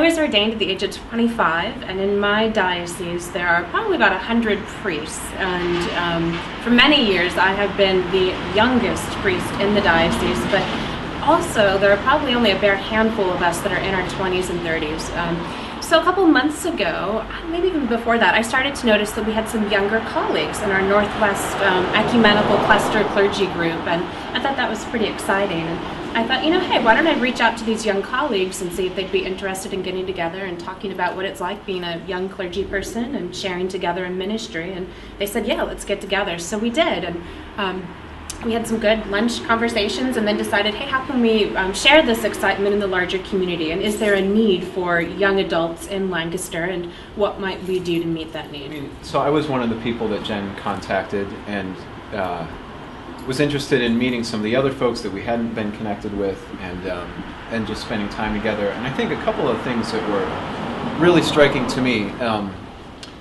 I was ordained at the age of 25, and in my diocese there are probably about 100 priests, and for many years I have been the youngest priest in the diocese, but also there are probably only a bare handful of us that are in our 20s and 30s. So a couple months ago, maybe even before that, I started to notice that we had some younger colleagues in our Northwest Ecumenical Cluster Clergy group, and I thought that was pretty exciting. And I thought, hey, why don't I reach out to these young colleagues and see if they'd be interested in getting together and talking about what it's like being a young clergy person and sharing together in ministry. And they said, yeah, let's get together. So we did, and we had some good lunch conversations, and then decided, hey, how can we share this excitement in the larger community? And is there a need for young adults in Lancaster, and what might we do to meet that need? So I was one of the people that Jen contacted, and was interested in meeting some of the other folks that we hadn't been connected with, and just spending time together. And I think a couple of things that were really striking to me.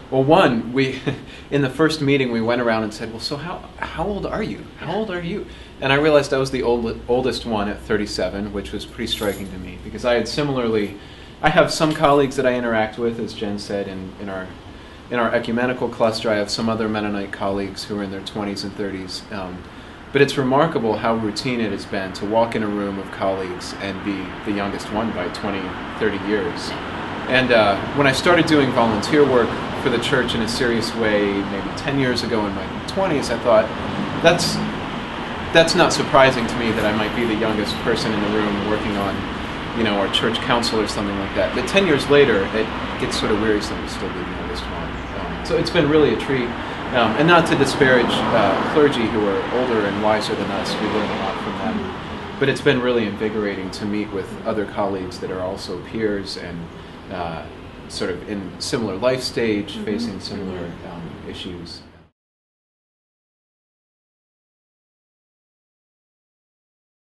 Well, one, in the first meeting we went around and said, well, so how old are you? How old are you? And I realized I was the oldest one at 37, which was pretty striking to me, because I have some colleagues that I interact with, as Jen said, in our ecumenical cluster. I have some other Mennonite colleagues who are in their 20s and 30s. But it's remarkable how routine it has been to walk in a room of colleagues and be the youngest one by 20, 30 years. And when I started doing volunteer work for the church in a serious way, maybe 10 years ago in my 20s, I thought, that's not surprising to me that I might be the youngest person in the room working on, our church council or something like that. But 10 years later, it gets sort of wearisome to still be the youngest one. So it's been really a treat. And not to disparage clergy who are older and wiser than us, we learn a lot from them. But it's been really invigorating to meet with other colleagues that are also peers and sort of in similar life stage, facing similar issues.